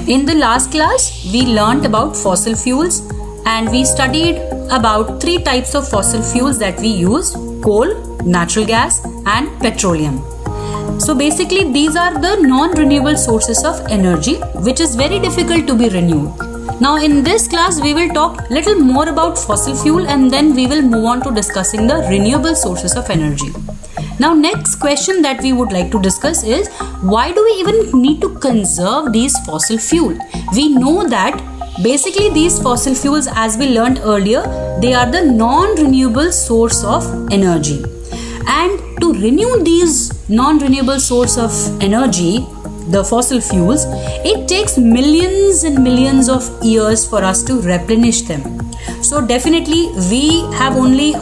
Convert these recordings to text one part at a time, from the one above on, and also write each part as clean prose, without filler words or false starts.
In the last class, we learnt about fossil fuels and we studied about 3 types of fossil fuels that we use: coal, natural gas and petroleum. So basically these are the non-renewable sources of energy which is very difficult to be renewed. Now in this class we will talk little more about fossil fuel and then we will move on to discussing the renewable sources of energy. Now next question that we would like to discuss is, why do we even need to conserve these fossil fuel? We know that basically these fossil fuels, as we learned earlier, they are the non-renewable source of energy. And to renew these non-renewable source of energy, the fossil fuels, it takes millions and millions of years for us to replenish them. So definitely we have only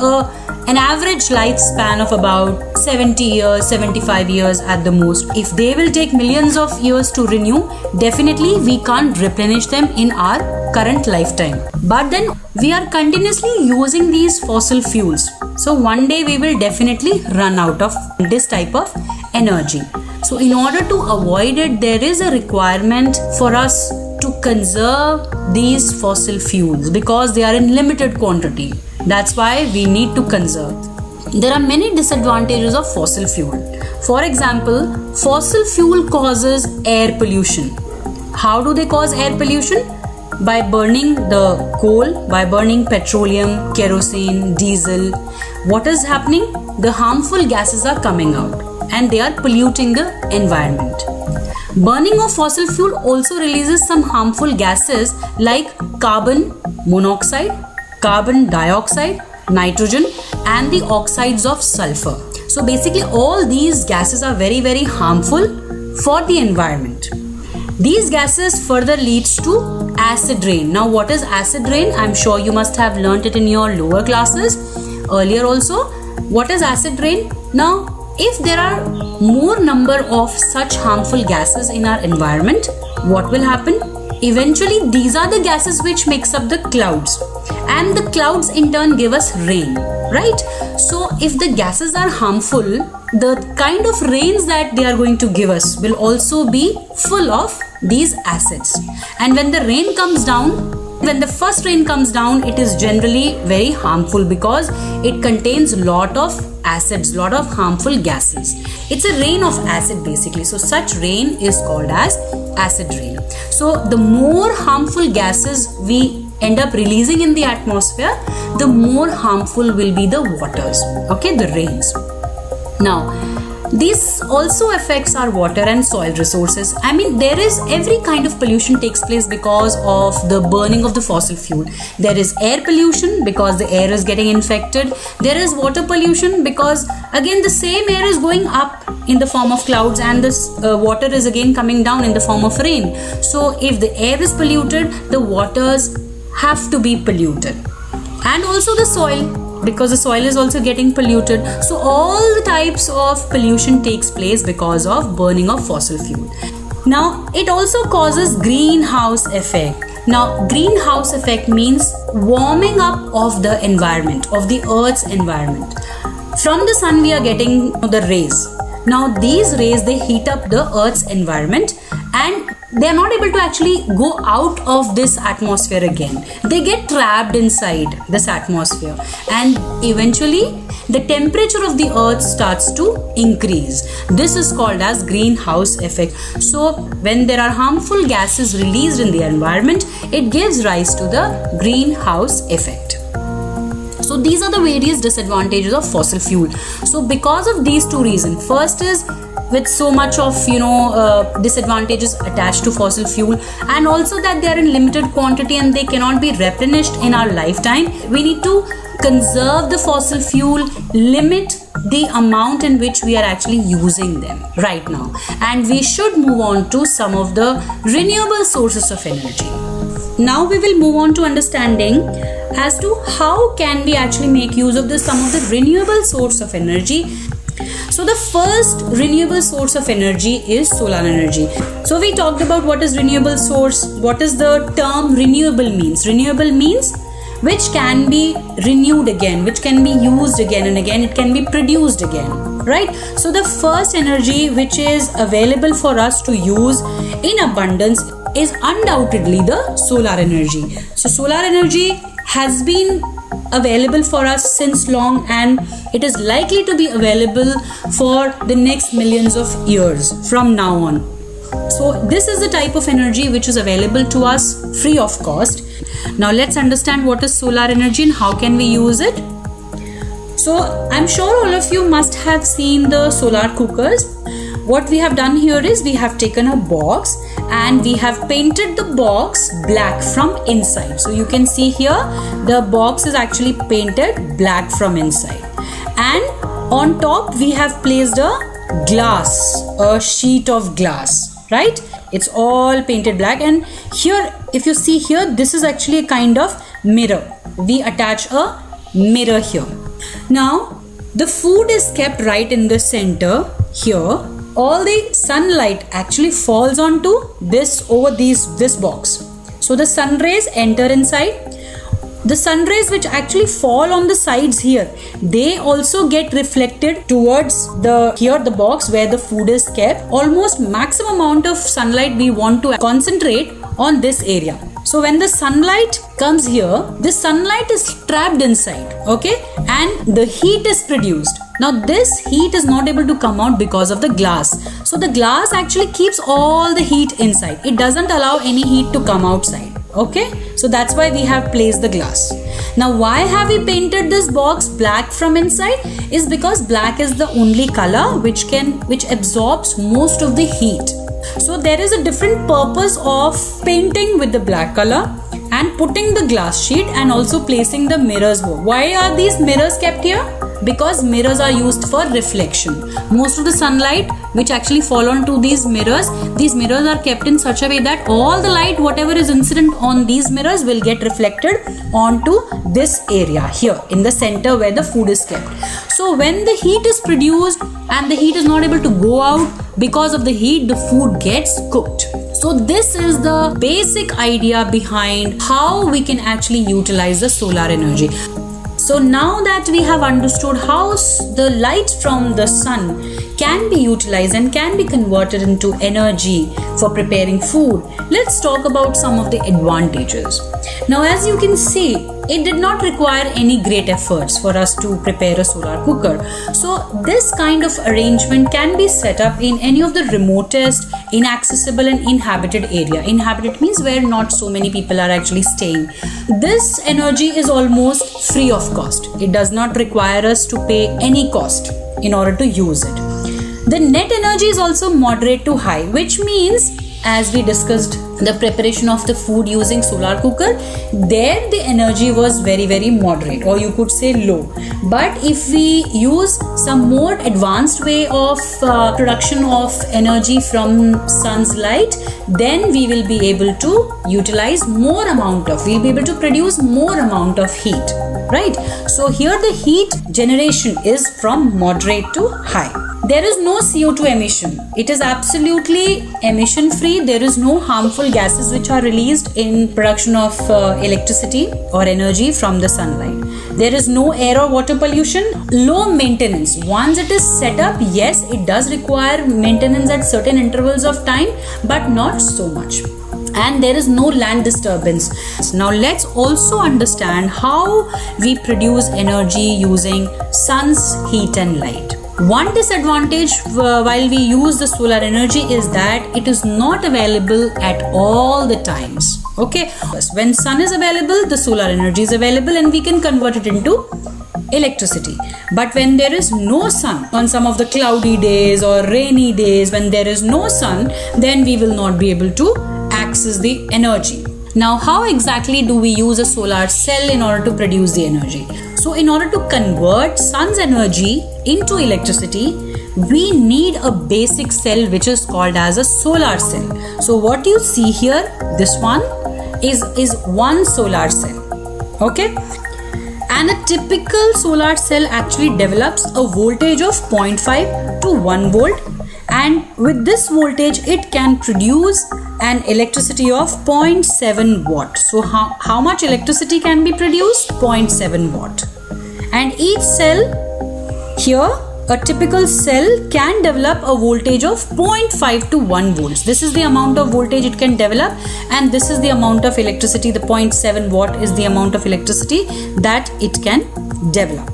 an average lifespan of about 70 years, 75 years at the most. If they will take millions of years to renew, definitely we can't replenish them in our current lifetime. But then we are continuously using these fossil fuels. So one day we will definitely run out of this type of energy. So in order to avoid it, there is a requirement for us to conserve these fossil fuels because they are in limited quantity. That's why we need to conserve. There are many disadvantages of fossil fuel. For example, fossil fuel causes air pollution. How do they cause air pollution? By burning the coal, by burning petroleum, kerosene, diesel. What is happening? The harmful gases are coming out and they are polluting the environment. Burning of fossil fuel also releases some harmful gases like carbon monoxide, carbon dioxide, nitrogen and the oxides of sulfur. So basically all these gases are very, very harmful for the environment. These gases further leads to acid rain. Now what is acid rain? I'm sure you must have learnt it in your lower classes earlier also. What is acid rain? Now if there are more number of such harmful gases in our environment, what will happen? Eventually these are the gases which makes up the clouds and the clouds in turn give us rain, right? So if the gases are harmful, the kind of rains that they are going to give us will also be full of these acids. And when the rain comes down, when the first rain comes down, it is generally very harmful because it contains lot of acids, lot of harmful gases. It's a rain of acid basically. So such rain is called as acid rain. So the more harmful gases we end up releasing in the atmosphere, the more harmful will be the waters, okay, the rains. Now this also affects our water and soil resources. I mean, there is every kind of pollution takes place because of the burning of the fossil fuel. There is air pollution because the air is getting infected. There is water pollution because again the same air is going up in the form of clouds and this water is again coming down in the form of rain. So if the air is polluted, the waters have to be polluted. And also the soil, because the soil is also getting polluted. So all the types of pollution takes place because of burning of fossil fuel. Now it also causes greenhouse effect. Now greenhouse effect means warming up of the environment, of the earth's environment. From the sun we are getting the rays. Now these rays, they heat up the earth's environment and they are not able to actually go out of this atmosphere again. They get trapped inside this atmosphere and eventually the temperature of the earth starts to increase. This is called as greenhouse effect. So when there are harmful gases released in the environment, it gives rise to the greenhouse effect. So these are the various disadvantages of fossil fuel. So because of these two reasons, first is with so much of disadvantages attached to fossil fuel and also that they are in limited quantity and they cannot be replenished in our lifetime, we need to conserve the fossil fuel, limit the amount in which we are actually using them right now, and we should move on to some of the renewable sources of energy. Now we will move on to understanding as to how can we actually make use of some of the renewable source of energy. So the first renewable source of energy is solar energy. So we talked about what is renewable source, what is the term renewable means. Renewable means which can be renewed again, which can be used again and again, it can be produced again, right? So the first energy which is available for us to use in abundance is undoubtedly the solar energy. So solar energy has been available for us since long, and it is likely to be available for the next millions of years from now on. So this is the type of energy which is available to us free of cost. Now let's understand what is solar energy and how can we use it. So I'm sure all of you must have seen the solar cookers. What we have done here is we have taken a box and we have painted the box black from inside. So you can see here the box is actually painted black from inside, and on top we have placed a sheet of glass, right? It's all painted black, and here if you see here, this is actually a kind of mirror. We attach a mirror here. Now the food is kept right in the center here. All the sunlight actually falls onto this box. So the sun rays enter inside. The sun rays which actually fall on the sides here, they also get reflected towards the box where the food is kept. Almost maximum amount of sunlight we want to concentrate on this area. So when the sunlight comes here, the sunlight is trapped inside, okay, and the heat is produced. Now this heat is not able to come out because of the glass. So the glass actually keeps all the heat inside. It doesn't allow any heat to come outside. Okay, so that's why we have placed the glass. Now why have we painted this box black from inside? Is because black is the only color which absorbs most of the heat. So there is a different purpose of painting with the black color and putting the glass sheet and also placing the mirrors. Why are these mirrors kept here? Because mirrors are used for reflection. Most of the sunlight which actually fall onto these mirrors are kept in such a way that all the light, whatever is incident on these mirrors, will get reflected onto this area here in the center where the food is kept. So when the heat is produced and the heat is not able to go out, because of the heat, the food gets cooked. So this is the basic idea behind how we can actually utilize the solar energy. So now that we have understood how the light from the sun can be utilized and can be converted into energy for preparing food, let's talk about some of the advantages. Now as you can see, it did not require any great efforts for us to prepare a solar cooker. So this kind of arrangement can be set up in any of the remotest, inaccessible and inhabited area. Inhabited means where not so many people are actually staying. This energy is almost free of cost. It does not require us to pay any cost in order to use it. The net energy is also moderate to high, which means, as we discussed the preparation of the food using solar cooker, there the energy was very, very moderate, or you could say low. But if we use some more advanced way of production of energy from sun's light, then we will be able to utilize we'll be able to produce more amount of heat, right? So here the heat generation is from moderate to high. There is no CO2 emission. It is absolutely emission free. There is no harmful gases which are released in production of electricity or energy from the sunlight. There is no air or water pollution. Low maintenance. Once it is set up, yes, it does require maintenance at certain intervals of time, but not so much. And there is no land disturbance. Now let's also understand how we produce energy using sun's heat and light. One disadvantage while we use the solar energy is that it is not available at all the times. Okay, when sun is available, the solar energy is available and we can convert it into electricity. But when there is no sun, on some of the cloudy days or rainy days, when there is no sun, then we will not be able to access the energy. Now, how exactly do we use a solar cell in order to produce the energy? So in order to convert sun's energy into electricity, we need a basic cell which is called as a solar cell. So what you see here, this one is one solar cell. Okay? And a typical solar cell actually develops a voltage of 0.5 to 1 volt. And with this voltage, it can produce an electricity of 0.7 watt. So how much electricity can be produced? 0.7 watt. And each cell here a typical cell can develop a voltage of 0.5 to 1 volts. This is the amount of voltage it can develop, and this is the amount of electricity, the 0.7 watt is the amount of electricity that it can develop.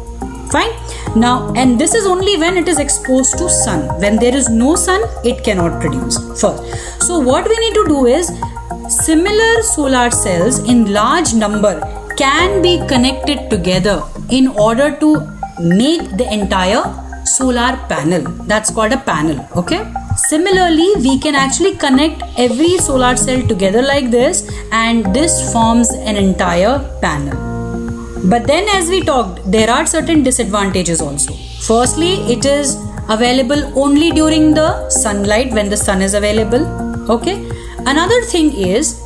Fine. Now, and this is only when it is exposed to sun. When there is no sun, it cannot produce first. So what we need to do is, similar solar cells in large number can be connected together in order to make the entire solar panel. That's called a panel. Okay. Similarly, we can actually connect every solar cell together like this, and this forms an entire panel. But then, as we talked, there are certain disadvantages also. Firstly, it is available only during the sunlight, when the sun is available. Okay. Another thing is,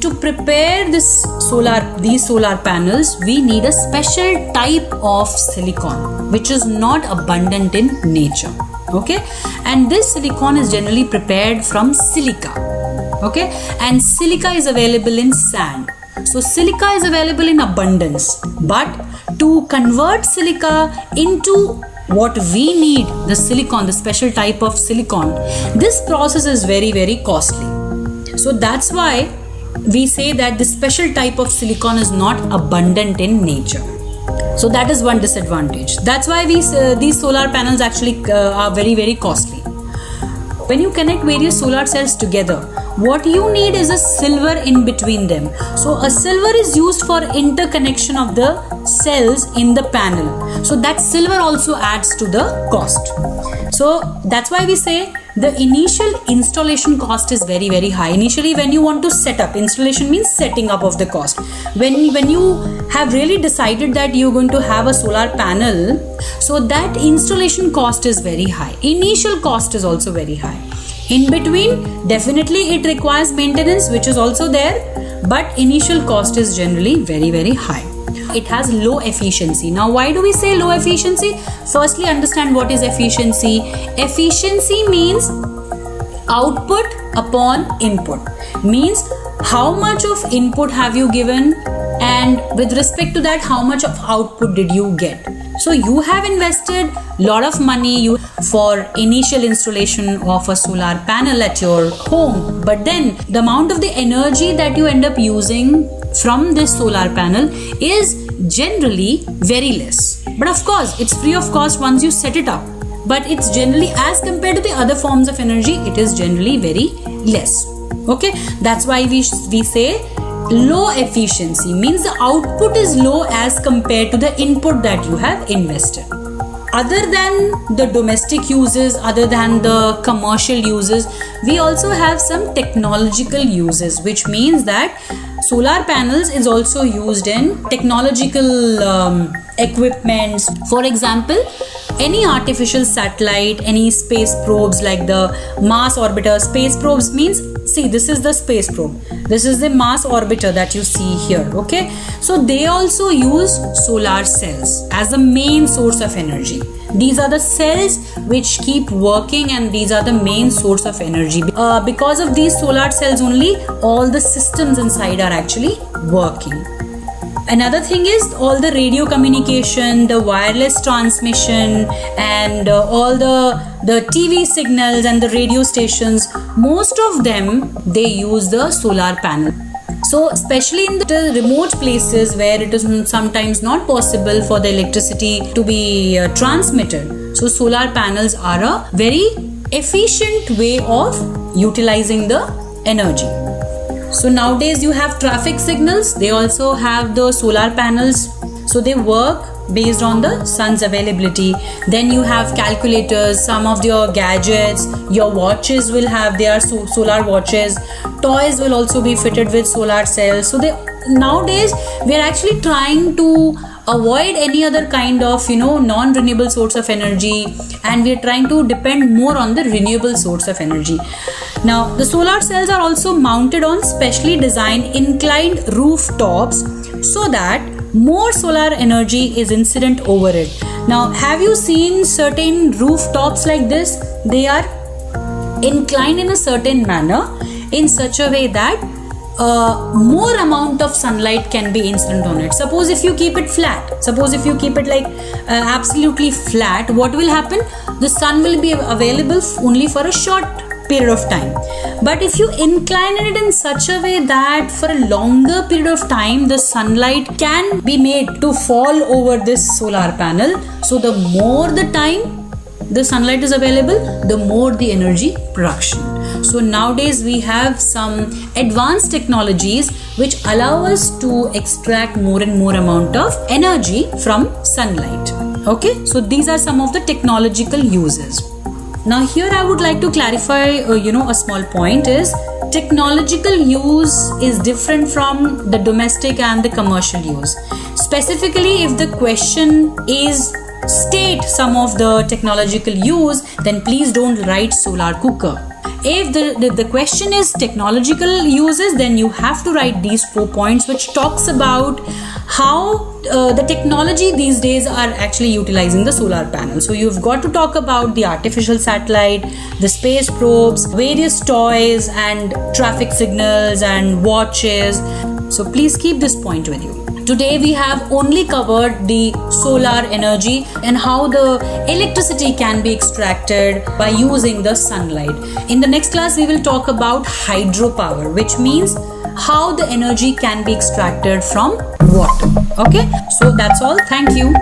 to prepare these solar panels, we need a special type of silicon which is not abundant in nature. Okay, and this silicon is generally prepared from silica. Okay, and silica is available in sand. So silica is available in abundance, but to convert silica into what we need, the silicon, the special type of silicon, this process is very, very costly. So that's why we say that this special type of silicon is not abundant in nature. So that is one disadvantage. That's why these solar panels actually are very, very costly. When you connect various solar cells together, what you need is a silver in between them. So a silver is used for interconnection of the cells in the panel. So that silver also adds to the cost. So that's why we say the initial installation cost is very, very high. Initially, when you want to set up, installation means setting up of the cost. When you have really decided that you're going to have a solar panel, so that installation cost is very high. Initial cost is also very high. In between, definitely it requires maintenance, which is also there, but initial cost is generally very, very high. It has low efficiency. Now, why do we say low efficiency? Firstly, understand what is efficiency. Efficiency means output upon input. Means how much of input have you given, and with respect to that, how much of output did you get. So you have invested a lot of money for initial installation of a solar panel at your home, but then the amount of the energy that you end up using from this solar panel is generally very less. But of course, it's free of cost once you set it up. But it's generally, as compared to the other forms of energy, it is generally very less. Okay, that's why we say low efficiency, means the output is low as compared to the input that you have invested. Other than the domestic uses, other than the commercial uses, we also have some technological uses, which means that solar panels is also used in technological equipments. For example, any artificial satellite, any space probes like the Mars orbiter. Space probes means, see, this is the space probe, this is the Mars orbiter that you see here. Okay, so they also use solar cells as the main source of energy. These are the cells which keep working, and these are the main source of energy. Because of these solar cells only, all the systems inside are actually working. Another thing is all the radio communication, the wireless transmission, and all the TV signals and the radio stations, most of them, they use the solar panel. So especially in the remote places where it is sometimes not possible for the electricity to be transmitted, so solar panels are a very efficient way of utilizing the energy. So nowadays you have traffic signals, they also have the solar panels, so they work based on the sun's availability. Then you have calculators, some of your gadgets, your watches will have their solar watches, toys will also be fitted with solar cells. So nowadays we are actually trying to avoid any other kind of non-renewable source of energy, and we are trying to depend more on the renewable source of energy. Now the solar cells are also mounted on specially designed inclined rooftops so that more solar energy is incident over it. Now, have you seen certain rooftops like this? They are inclined in a certain manner, in such a way that more amount of sunlight can be incident on it. Suppose if you keep it flat, suppose if you keep it like absolutely flat, what will happen? The sun will be available only for a short period of time. But if you incline it in such a way that for a longer period of time the sunlight can be made to fall over this solar panel, so the more the time the sunlight is available, the more the energy production. So nowadays we have some advanced technologies which allow us to extract more and more amount of energy from sunlight. Okay, so these are some of the technological uses. Now here I would like to clarify a small point is technological use is different from the domestic and the commercial use. Specifically, if the question is state some of the technological use, then please don't write solar cooker. If the question is technological uses, then you have to write these 4 points which talks about how the technology these days are actually utilizing the solar panel. So you've got to talk about the artificial satellite, the space probes, various toys and traffic signals and watches. So please keep this point with you. Today we have only covered the solar energy and how the electricity can be extracted by using the sunlight. In the next class we will talk about hydropower, which means how the energy can be extracted from water. Okay, so that's all. Thank you.